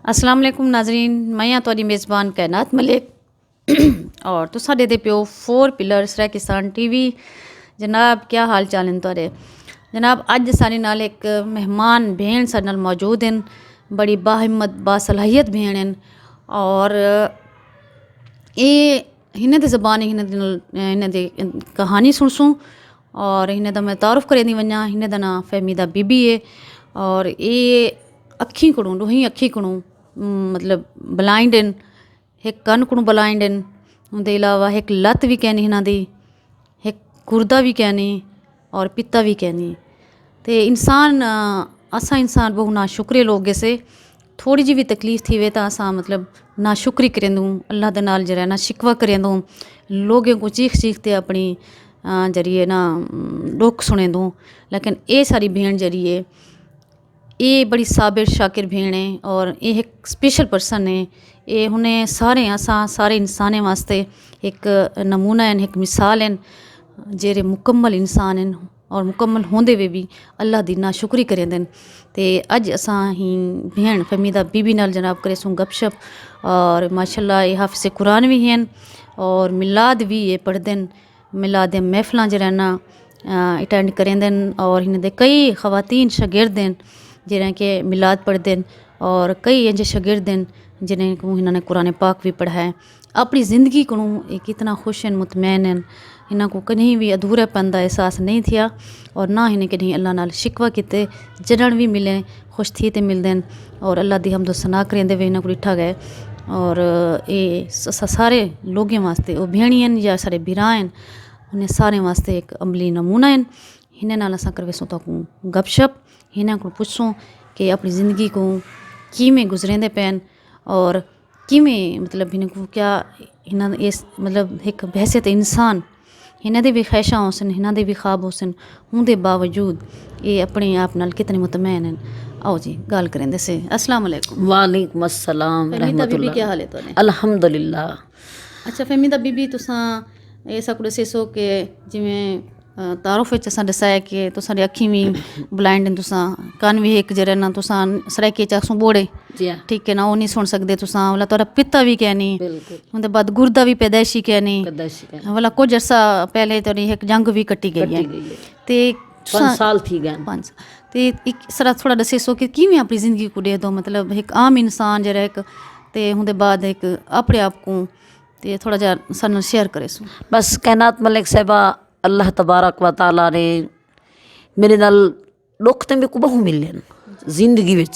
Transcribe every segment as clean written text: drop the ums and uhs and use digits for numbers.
अस्सलाम वालेकुम नाजरीन, मैं हाँ तुहाडी मेज़बान कायनात मलिक और तुसां दे पियो 4 पिलर्स रह किसान टीवी। जनाब क्या हाल चाल हैं तुहाडे? जनाब अज सारे नाल एक मेहमान भेण साडे नाल मौजूद हैं, बड़ी बाहिम्मत बासलाहियत भेण हैं और ये हिन दी ज़बान हिन दी कहानी सुनसूं और हिन दा मैं तारुफ़ करे दी वञा। हिन दा नाम फहमीदा बीबी है और ये अखी कोड़ों डूही अखी कोड़ों मतलब ब्लाइंड हैं, एक कन कोड़ों ब्लाइंड हैं, उनके अलावा एक लत्त भी कहनी हिना दी, एक गुर्दा भी कहनी और पित्ता भी कहनी। तो इंसान असा इंसान बहु ना शुक्रे लोग से थोड़ी जी भी तकलीफ़ थी वे तो असा मतलब ना शुक्री करेंदूँ अल्लाह दे नाल जरा ना शिकवा करेंदूँ लोगों को चीख चीखते अपनी जरिए ना दुख सुनेंदूँ। लेकिन ये सारी भेण जरिए ये बड़ी साबिर शाकिर भेण है और ये एक स्पेशल पर्सन है। ये उन्हें सारे असा सारे इंसाने वास्ते एक नमूना हैं, एक मिसाल हैं जेरे मुकम्मल इंसान हैं और मुकम्मल होंदे वे भी अल्लाह दी ना शुक्री करेंदे। ते अज असां ही भेण फहमीदा बीबी नाल जनाब करे सूं गपशप और माशाल्लाह ये हाफिज़ कुरान भी हैं और मिलाद भी ये पढ़ते हैं। मिलाद महफिलां जरा ना अटेंड करेंदे और हिन दे कई खवातीन शागिर्द हैं जिन्हें के मिलाद पढ़ते हैं और कई इंजे शागिर्द हैं जिन्हें को इन्होंने कुरान पाक भी पढ़ा है। अपनी ज़िंदगी को ये कितना खुश हैं, मुतमैन हैं, इन्हों को कहीं भी अधूरेपन का एहसास नहीं थिया और ना इन्हें कहीं अल्लाह नाल शिकवा किते जड़न भी मिले खुश थी ते मिलते हैं और अल्लाह दी हमदो सना करेंदे वे इन्हों को डिठा गए। और ये सारे लोगों वास्ते वो भेणी हैं या सारे बिरा हैं उन्हें सारे वास्ते एक अमली नमूना हैं। हिन नाल असां करवेसूं ताकू गपशप हिन को पुछसूं कि अपनी ज़िंदगी को किमें गुजरेंदे पैन और किमें मतलब हिन को क्या हिन इस मतलब एक बहसियत इंसान हिन दे भी ख्वाहिशां होसन हिन दे भी ख्वाब होसन होंदे बावजूद ये अपने आप नाल कितने मुतमैन हैं। आओ जी गल करेंदे से। अस्सलाम वालेकुम। वालेकुम अस्सलाम रहमतुल्लाह। क्या हाल है तुहाडे? अल्हम्दुलिल्लाह। अच्छा फहमीदा बीबी तुसां ऐसा कुछ दसो कि जिमें तारुफ विच असां दसाया कि तुसां अखी भी ब्लाइंड हैं, तुसां कन भी एक जरा ना तुसां सराइके चासूं बोड़े जी हाँ, ठीक है ना वो नहीं सुन सकते तुसां वाला तुहाडा पित्ता भी कहनी बिल्कुल उनके बाद गुर्दा भी पैदाइशी कहनी कदाशी का वाला कुछ अरसा पहले तो एक जंग भी कट्टी गई है गई है। ते 5 साल थी गए 5 ते एक सरा थोड़ा दसे सो कि किवें अपनी ज़िंदगी को दे दो मतलब एक आम इंसान जरा एक ते उनके बाद एक अपने आप को ते थोड़ा जा सन शेयर करे सो। बस कायनात मलिक साहिबा अल्लाह तबारक व ताला ने मेरे नाल दुख तो मेरे को बहु मिले जिंदगी विच।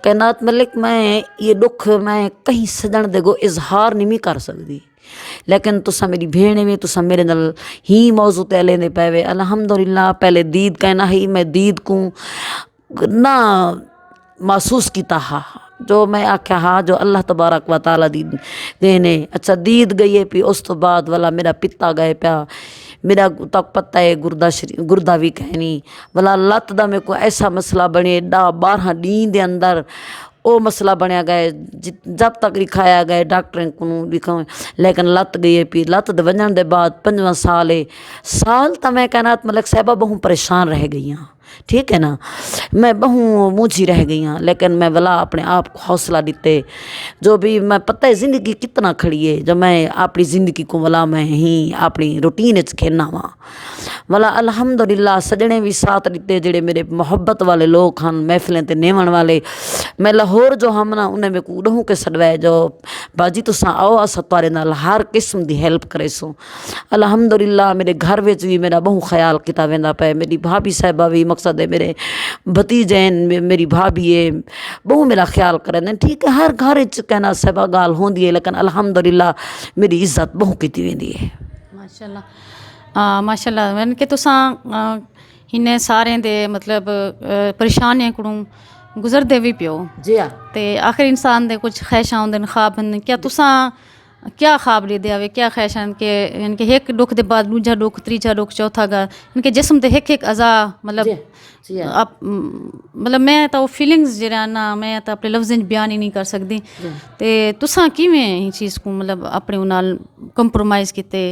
कायनात मलिक मैं ये दुख मैं कहीं सजन देगो इजहार नहीं कर सकती, लेकिन तुसा मेरी भेण में तुसा मेरे नाल ही मौजू ते लेंदे पैवे अल्हम्दुलिल्लाह। पहले दीद कहना ही मैं दीद को ना महसूस किया हा जो मैं आख्या हाँ जो अल्लाह तबारक व ताला दी देने। अच्छा दीद गई है पी उस तो बाद वाला मेरा पिता गए पिया मेरा तक पता है गुर्दा भी कहनी वाला लत्त दा मेरे को ऐसा मसला बने 12 डी दे अंदर वो मसला बनया गए जब तक लिखाया गए डॉक्टर को लिखा, लेकिन लत्त गई है पी लत्त दे वजन दे बाद 5वां साल है साल तो मैं कायनात मलिक साहिबा बहु परेशान रह गई हाँ। ठीक है ना, मैं बहु मूझी रह गई हाँ, लेकिन मैं वाला अपने आप को हौसला दिते जो भी मैं पता है ज़िंदगी कितना खड़ी है जो मैं अपनी ज़िंदगी को वाला मैं ही अपनी रूटीन खेलना वहाँ वाला अल्हम्दुलिल्लाह। सजने भी साथ दिते जेड़े मेरे मुहब्बत वाले लोग हैं महफिलें ते नेवन वाले। मैं लाहौर जो हम ना उन्हें मेरे को उड़हूँ के सडवाए जो बाजी तुसां आओ असां तुहाडे नाल हर किस्म की हेल्प करे सो अल्हम्दुलिल्लाह। मेरे घर में भी मेरा बहु ख्याल किया वेंदा पे, मेरी भाभी साहिबा भी मकसद है मेरे भतीजे मेरी भाभी है बहु मेरा ख्याल करें। ठीक है हर घर कहना साहिबा गाल होंदी है, लेकिन अल्हम्दुलिल्लाह मेरी इज्जत बहु की वेंदी है माशाल्लाह। माशाल्लाह मैंने कि तुसां इन्हें सारे दे मतलब परेशानियां को गुजरते भी पियो जी हाँ। ते आखिर इंसान दे कुछ ख्वाहिशां होंदे ख्वाब होंदे क्या तुसां क्या ख्वाब लेदे आवे क्या ख्वाहिशां के इनके एक दुख दे बाद दूजा दुख तीजा दुख चौथा गा इनके जिस्म ते एक अज़ा मतलब आप मतलब मैं तो फीलिंग्स जरा ना मैं तो अपने लफ्ज़ बयान ही नहीं कर सकती ते तुसां किवें इस चीज़ को मतलब अपने नाल ਕੰਪਰੋਮਾਈਜ਼ ਕੀਤੇ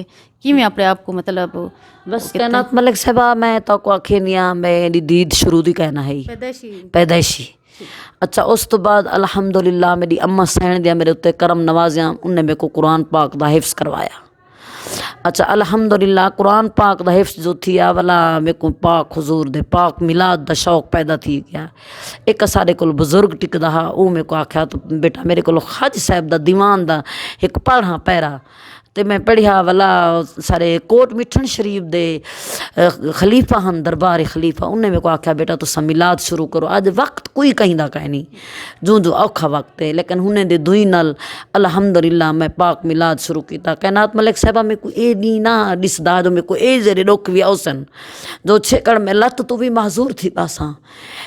ਕਿਵੇਂ ਆਪਣੇ ਆਪ को मतलब बस कायनात मलिक साहिबा मैं तो को आखे नहीं मेरी दीद शुरू दी कहना है पैदाइशी अच्छा उस तो बाद अल्हम्दुलिल्लाह मेरी अम्मा सैन दिया मेरे उत्ते करम नवाजिया उन्हें मेरे को कुरान पाक दा हिफ्स करवाया। अच्छा अल्हम्दुलिल्लाह कुरान पाक दा हिफ्स जो थी आ वाला मेरे को पाक हुजूर दे पाक मिलाद दा शौक पैदा थी गया। एक सारे को बुजुर्ग टिकदा हा वो मेरे को आख्या तो बेटा मेरे को खाज साहब दा दीवान दा एक पढ़ा पैरा तो मैं पढ़िया वाला सारे कोट मिठन शरीफ दे खलीफा हन दरबार खलीफा उन्हें मेरे को आख्या बेटा तुसा मिलाद शुरू करो। अज वक्त कोई कहीं दा कहीं नहीं जो जो औखा वक्त है लेकिन हुने दे दुई नाल अल्हम्दुलिल्लाह मैं पाक मिलाद शुरू किया। कायनात मलिक साहिबा मेरे को ये नहीं ना दिसदा जो मेरे को ये जेरे दुख भी औसन जो छेकड़ में लत तो भी महजूर थी पासा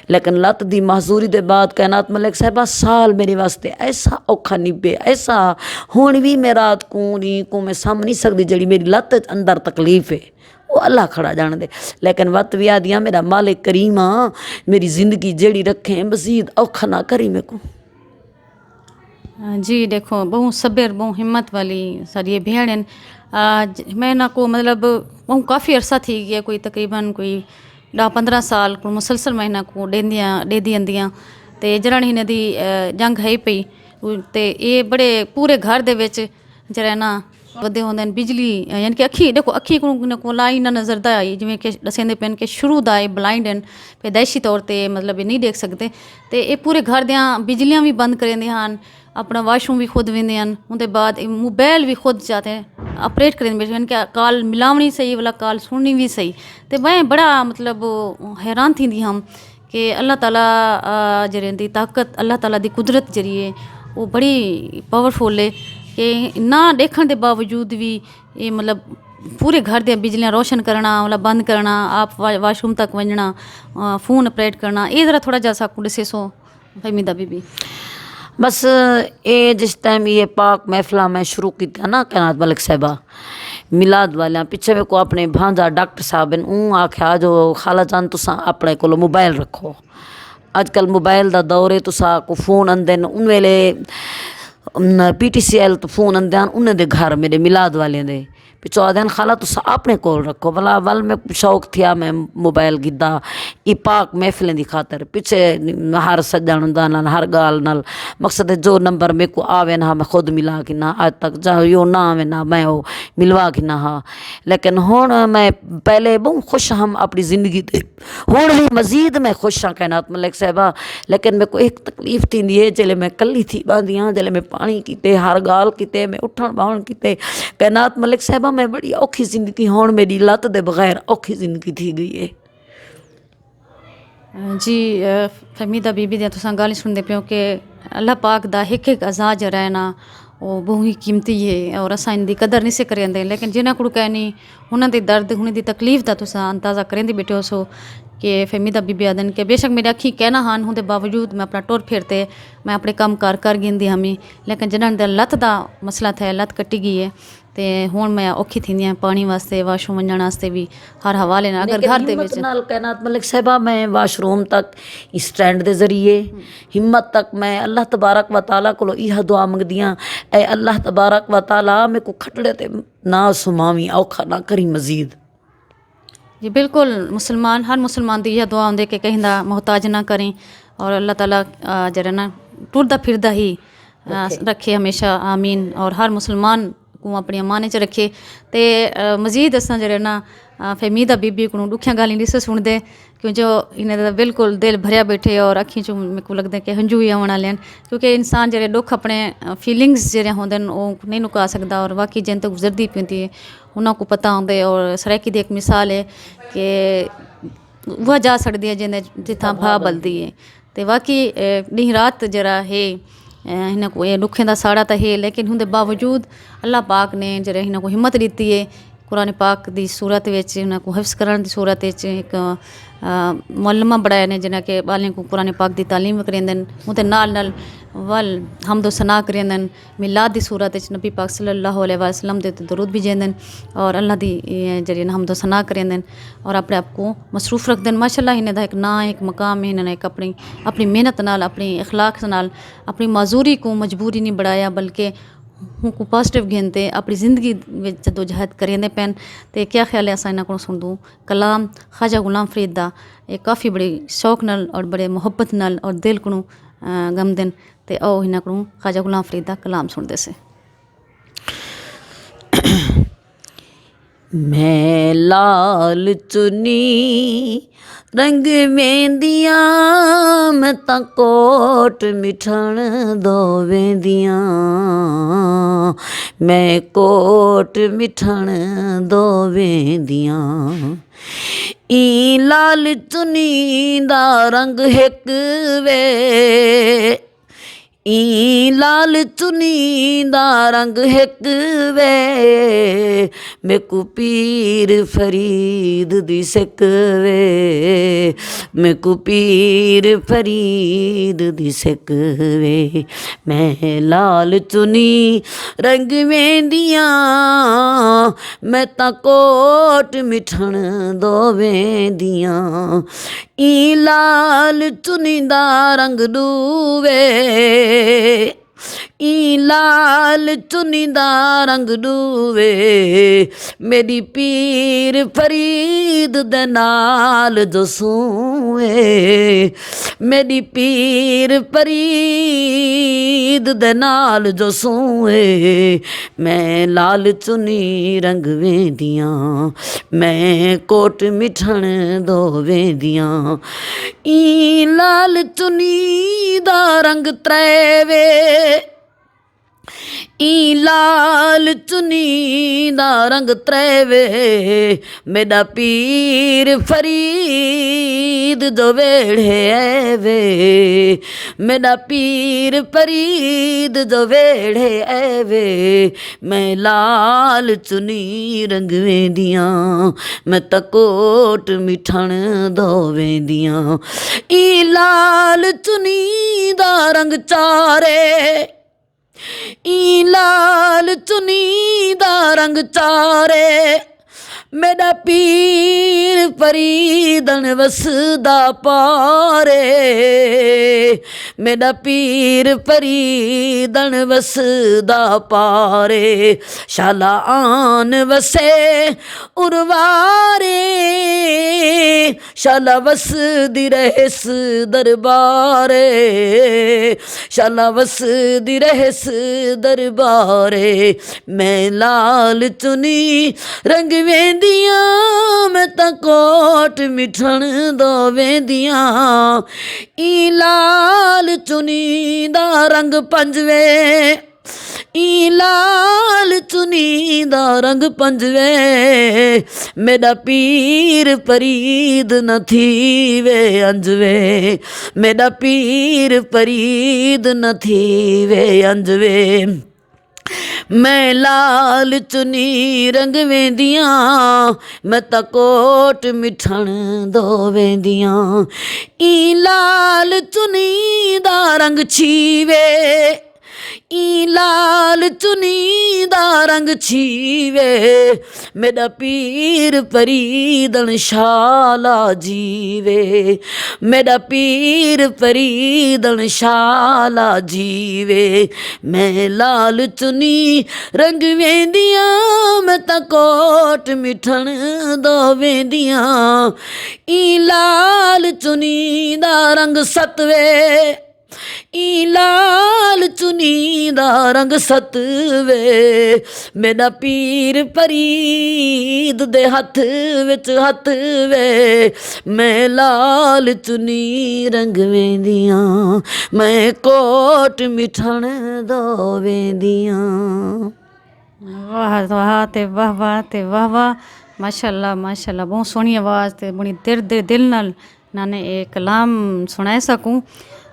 लेकिन लत दी महजूरी दे बाद कायनात मलिक साहिबा साल मेरे वास्ते ऐसा औखा निभे ऐसा हुण भी मैं रात को नी को मैं समझ नहीं सकती जड़ी मेरी लत अंदर तकलीफ है वो अल्लाह खड़ा जान दे लेकिन वत भी आदियाँ मेरा मालिक करीमा मेरी ज़िंदगी जड़ी रखे मजीद औखा ना करी मेरे को। जी देखो बहुत सब्र बहुत हिम्मत वाली सारी ये भेड़ मैं ना को मतलब बहुत काफ़ी अरसा थी गया कोई तकरीबन कोई 10-15 साल को मुसलसल महीना को डेदी आंदियाँ तो जरण हिन दी जंग है पई तो ये बड़े पूरे घर दे विच जरा ना वधे होंदे बिजली यानी कि अखी देखो अखी को लाई ना नज़र दा आई जिवें कि दसेंदे पेन के शुरू दा ब्लाइंड हैं पैदाइशी तौर पर मतलब ये नहीं देख सकते तो ये पूरे घर दियाँ बिजलियाँ भी बंद कर देंदियां हन अपना वाशरूम भी खुद वेंदे हैं उनके बाद मोबाइल भी खुद जाते हैं ऑपरेट करें यानी कि कॉल मिलावनी सही वाला कॉल सुननी भी सही तो मैं बड़ा मतलब हैरान थी हम कि अल्लाह ताला जरिए दी ताकत अल्लाह ताला दी कुदरत जरिए वो बड़ी पावरफुल है कि ना देखने के बावजूद भी ये मतलब पूरे घर दियाँ बिजलियाँ रोशन करना मतलब बंद करना आप वाशरूम तक वजना फ़ोन ऑपरेट करना ये ज़रा थोड़ा जा साकू ॾिसे सो फहमीदा बीबी। बस ये जिस टाइम ये पाक महफिल मैं शुरू किया ना कायनात मलिक साहिबा मिलाद वाले पिछे मेरे को अपने भांजा डॉक्टर साहब ने आख्या जो खाला जान तुसा अपने को मोबाइल रखो अजकल मोबाइल का दौर है तुसा को फोन आंदे उन वेले PTCL तो फोन आंदे उन्हें दे घर मेरे मिलाद वाले दे पिछो आदन खाला तुसा अपने कोल रखो भला वल में शौक थिया मैं मोबाइल गिद्दा ई पाक महफिलें की खातर पिछे हर सजण दा नाल हर गाल नाल मकसद है जो नंबर मेरे को आवे ना मैं खुद मिला कि ना आज तक जा यो ना आवे ना मैं वो मिलवा कि ना हाँ लेकिन हुण मैं पहले बहुत खुश हम अपनी ज़िंदगी ते हुण भी मजीद मैं खुश हाँ कायनात मलिक साहिबा लेकिन मेरे को एक तकलीफ थी है जल्द मैं कली थी बांदी हाँ जल्द मैं पानी किते हर गाल किते मैं उठण बाहण किते कायनात मलिक साहिबा मैं बड़ी औखी जिंदगी हुण मेरी लत दे बगैर औखी जिंदगी थी गई है। जी फहमीदा बीबी दियां तुसां गाली सुनते पियो कि अल्लाह पाक दा हिक हिक अज़ा जरा है ना वो बहुत ही कीमती है और असां इनकी कदर नहीं से करेंदे लेकिन जिन्हें को कहनी उन्होंने दी दर्द उन्हें दी तकलीफ का तुसां अंदाज़ा करेंदे बैठे सो कि फहमीदा बीबी आदन के बेशक मेरी अखी कहना हान होंदे बावजूद मैं अपना टुर फिरते मैं अपने काम कार कर गिंदी हमी लेकिन जिन्होंने दा लत का मसला था लत कट्टी गई है तो हुण मैं औखी थी पानी वास्ते वाशरूम वञण वास्ते भी हर हवाले ना अगर घर दे नाल कायनात मलिक साहिबा मैं वाशरूम तक स्टैंड के जरिए हिम्मत तक मैं अल्लाह तबारक व तआला को यह दुआ मंगदी हाँ ऐ अल्लाह तबारक व तआला मेरे को खटड़े ते ना सुमावी औखा ना करी मजीद। जी बिल्कुल मुसलमान हर मुसलमान की यह दुआ होंगे कि कहीं दा मोहताज ना करें और अल्लाह ताला जरा ना टुरदा फिरदा ही रखे हमेशा आमीन और हर मुसलमान को अपनी अमाने च रखे तो मजीद असां जरा ना फहमीदा बीबी को दुखियां गाली नहीं से सुनते क्यों जो इन्हें बिल्कुल दिल भरिया बैठे और अखी चो मेरे को लगता है कि हंजू ही आने वाले क्योंकि इंसान जरे दुख अपने फीलिंग्स जरे होंगे वो नहीं नुका सकता और बाकी जिन तो गुजरती पीती है उन्होंने को पता होंगे और सराइकी की एक मिसाल है कि वह जा सकती है जिन्हें जिथा भा बलती है तो बाकी ॾींहुं रात जरा है हिन को ये दुखें का साड़ा तो है लेकिन उनके बावजूद अल्लाह पाक ने जरा हिन को हिम्मत दी है कुरान पाक की सूरत को हिफ्स करने की सूरत एक मौलमा बनाए ने जिन्हें के बालें को कुरान पाक की तालीम करेंदे उनके नाल नाल वल हमदो सना करेंदे मिलाद की सूरत नबी पाक सल्लल्लाहु अलैहि वसल्लम दे दरूद भी जेंदे और अल्लाह दी जरिए हमदो सना करेंदे और अपने आप को मसरूफ़ रखते माशाल्लाह इन्हें दा एक ना एक मकाम है इन्हें एक अपनी मेहनत नाल अपनी इखलाक नाल अपनी मजूरी को मजबूरी नहीं बढ़ाया बल्कि को पॉजिटिव घेनते अपनी ज़िंदगी में जदोजहद करेंदे पैन। तो क्या ख्याल है असा इन्हों को सुन दूँ कलाम ख्वाजा गुलाम फरीद दा ये काफ़ी बड़े शौक नाल और बड़े मुहब्बत नाल और दिल को गमदन। तो आओ इन्हों को ख्वाजा गुलाम फरीद दा कलाम सुनते से। मैं लाल चुनी रंग वेंदियां मैं तां कोट मिठण दो वेंदियां मैं कोट मिठण दो वेंदियां ई लाल चुनी दा रंग हिक वे ई लाल चुनी दा रंग हिक वे मेकू पीर फरीद दी सिक वे मेकू पीर फरीद दी सिक वे मैं लाल चुनी रंग वेंदियां मैं तां कोट मिठण दो वेंदियां ई लाल चुनी दा रंग डूवे ई लाल चुनी दा रंग डूवे मेरी पीर फरीद दे नाल जो सूए मेरी पीर फरीद दे नाल जो सूए मैं लाल चुनी रंग वेंदियां मैं कोट मिठण दो वेंदियां ई लाल चुनी दा रंग त्रैवे ई लाल चुनी दा रंग त्रैवे मेरा पीर फरीद जो वेड़े वे मेरा पीर फरीद जो वेड़े वे मैं लाल चुनी रंग वेंदियां मैं तां कोट मिठण दो वेंदियां ई लाल चुनी दा रंग चारे ई लाल चुनी दा रंग चारे मेरा पीर फरीदन वसदा पारे मेरा पीर फरीदन वसदा पारे शाला आन वसे उर्वारे शाला वसदी रहस दरबारे शाला वसदी रहस दरबारे मैं लाल चुनी रंग वेंदियां मैं तां कोट मिठण दो वेंदियां ई लाल चुनी दा रंग पंजवे ई लाल चुनी दा रंग पंजवे मेरा पीर फरीद न थीवे अंजवे मेरा पीर फरीद न थीवे अंजवे मैं लाल चुनी रंग वेंदियां मैं तां कोट मिठण दो वेंदियां ई लाल चुनी दा रंग छीवे ई लाल चुनी दा रंग छीवे मेरा पीर फरीदन शाला जीवे मेरा पीर फरीदन शाला जीवे मैं लाल चुनी रंग वेंदियां मैं तां कोट मिठण दो वेंदियां ई लाल चुनी दा रंग सतवे ई लाल चुनी दा रंग सतवे मेरा पीर फरीद दे हथ विच हथ वे मैं लाल चुनी रंग वेंदियां मैं कोट मिठण दो वेंदियां। वाह वाह ते वाह वाह ते वाह वाह माशाअल्लाह माशाअल्लाह बहुत सोहनी आवाज़ ते बड़ी दिल नाल नाने ये कलाम सुनाए सकूँ।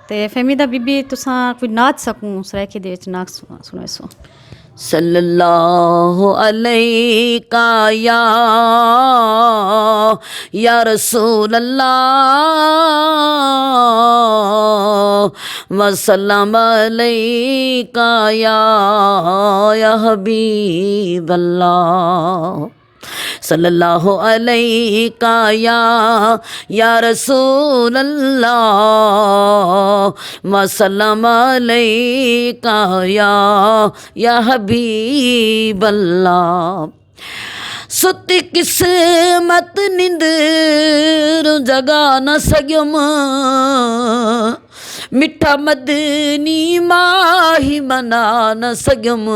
ते फहमीदा बीबी तुसां कोई नाच सकूँ सराइकी दे विच नाच सुनाए सो। सल्लल्लाहु अलैका या रसूल अल्लाह वसल्लम अलैका या हबीब अल्लाह सल्लल्लाहु अलैका या रसूल अल्लाह वसल्लम अलैका या हबीब अल्लाह। सुती किस्मत निंदर जगा न सघियुम, मिठा मदनी माही मना न सघियुम।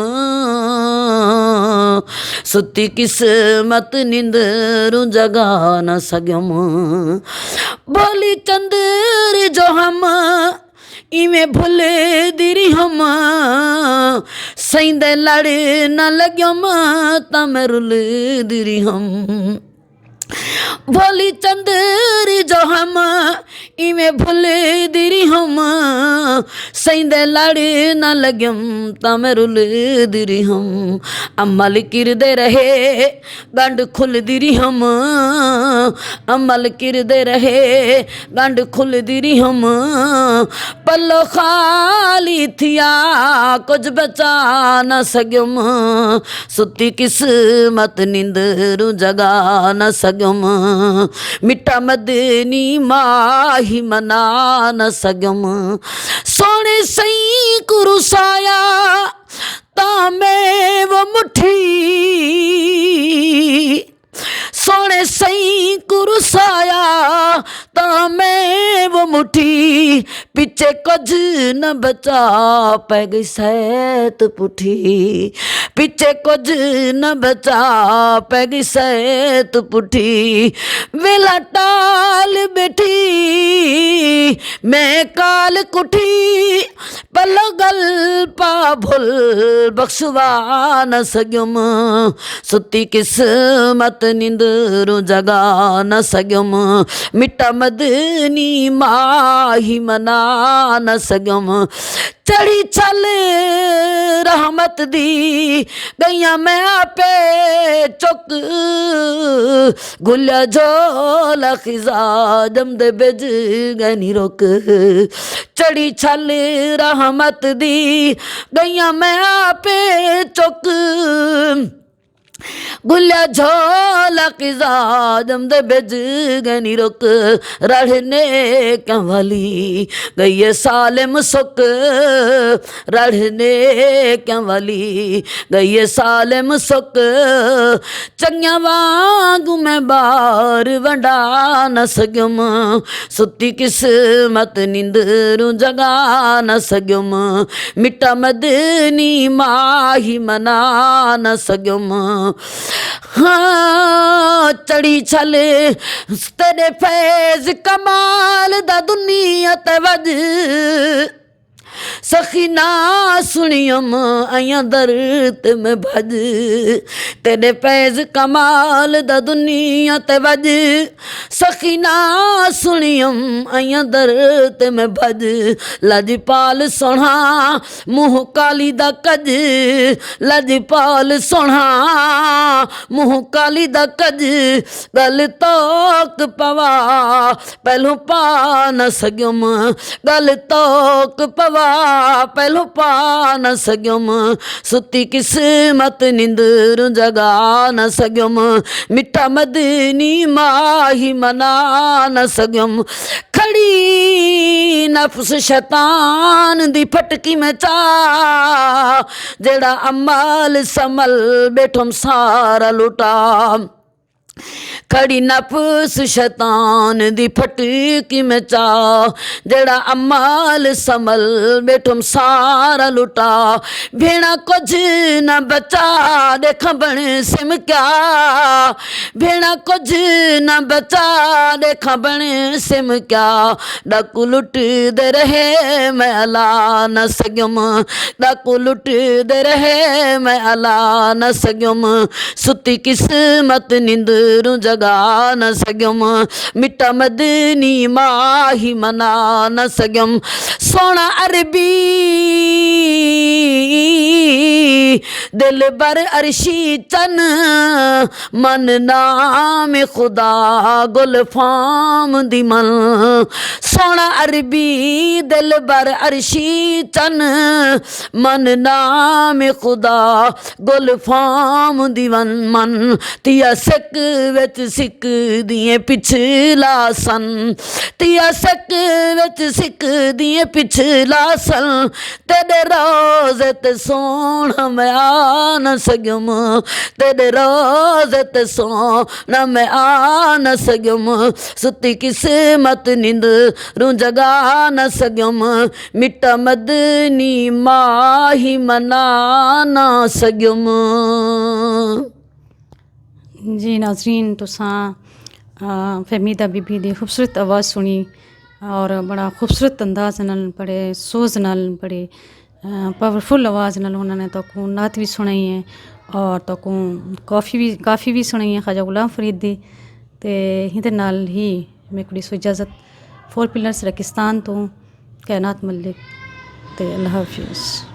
सुती किस्मत निंदर जगा न सघियुम, बोली चंदर जो हम इवें भुल दिरी हम। सईंदे लड़ न लॻियुम त मैं रुल दिरी हम। भोली चंदरी जो हम इवें भुल दिरी हम। सईंदे लड़ न लॻियुम त मैं रुल दिरी हम। अमल किरदे रहे गंढ खुल दिरी हम। अमल किरदे रहे गंढ खुल दिरी हम। पल्लो खाली थिया कुछ बचा न सघियुम। सुती किस्मत निंदरू जगा न सघियुम। मिठा मदनी माही मना न सघियुम। सोने सई कुरुसाया तामें वो मुठी। सोने सई कुरुसाया तामें वो मुठी। पिछे कुछ न बचा पै गई सैत पुठी। पिछे कुछ न बचा पै गई सैत पुठी। वेला टाल बैठी मैं काल कुठी। पलो गल पा भुल बख्शवा न सघियुम। सुती किस्मत निंदरू जगा न सघियुम। मिठा मदनी माही मना न सघियुम। चढ़ी चल रहमत दी गईया मैं आपे चुक। गुलिया झोला खिजा जमदे बिज गनी रुक। चढ़ी चल रहमत दी गईया मैं आपे चुक। गुलिया झोला किजा जमदे बिज गनी रुक। रढ़ने क्यों वाली गई सालिम सुक। रढ़ने क्यों वाली गई सालिम सुक। चंगिया वांगू मैं बार वंडा न सघियुम। सुती किस्मत निंदरू जगा न सघियुम। मिठा मदनी माही मना न सघियुम। हाँ चढ़ी छल तेरे फैज़ कमाल दा दुनिया ते वज। सखीना सुनियम आया दर ते मैं भज। तेरे फैज़ कमाल दा दुनिया ते वज। सखीना सुनियम आया दर ते मैं भज। लजपाल सोना मुँह काली दा कज। लजपाल सोना मुँह काली दा कज। गल तोक पवा पहलों पा न सघियुम। गल तोक पवा पहलों पा न सघियुम। सुती किस्मत निंदरू जगा न सघियुम। मिठा मदनी माही मना न सघियुम। खड़ी नफ्स शैतान दी फटकी में चा। जेड़ा अमल समल बैठम सारा लुटा। खड़ी नफ्स शैतान दी फटकी में चा। जेड़ा अमल समल बैठम सारा लुटा। भेड़ा कुछ न बचा देख बण सिम क्या। भेड़ा कुछ न बचा देख बण सिम क्या। डाकू लुट दे रहे मैं अला न सघियुम। डाकू लुट दे रहे मैं अला न सघियुम। सुती किस्मत निंदरू जगा न सघियुम। मिठा मदनी माही मना न सघियुम। सोना अरबी दिल बर अरशी चन मन नाम खुदा गुल फाम दी मन सोना अरबी दिल बर अरशी चन मन नाम खुदा गुल फाम दी मन तिया सिक विच सिक दिए पिछला सन तिया सिक विच सिक दिए पिछला सन तेरे रोज़े ते सोना मैं आ न सगम तेरे रोज़े ते सोना मैं आ न सगम सुती किस्मत नींद रू जगा न सगम मिट्टा मदनी माही मना न सगम। जी नाज़रीन तुसां फहमीदा बीबी दी खूबसूरत आवाज़ सुनी और बड़ा खूबसूरत अंदाज नाल बड़े सोज नाल बड़े पावरफुल आवाज़ नाल उन्होंने तो को नात भी सुनाई है और तो को काफ़ी भी सुनाई है ख्वाजा गुलाम फरीद दी ते हिंदे नाल ही मैं कुड़ी सो इजाज़त 4 पिलर्स पाकिस्तान तो कायनात मलिक ते अल्लाह हाफिज़।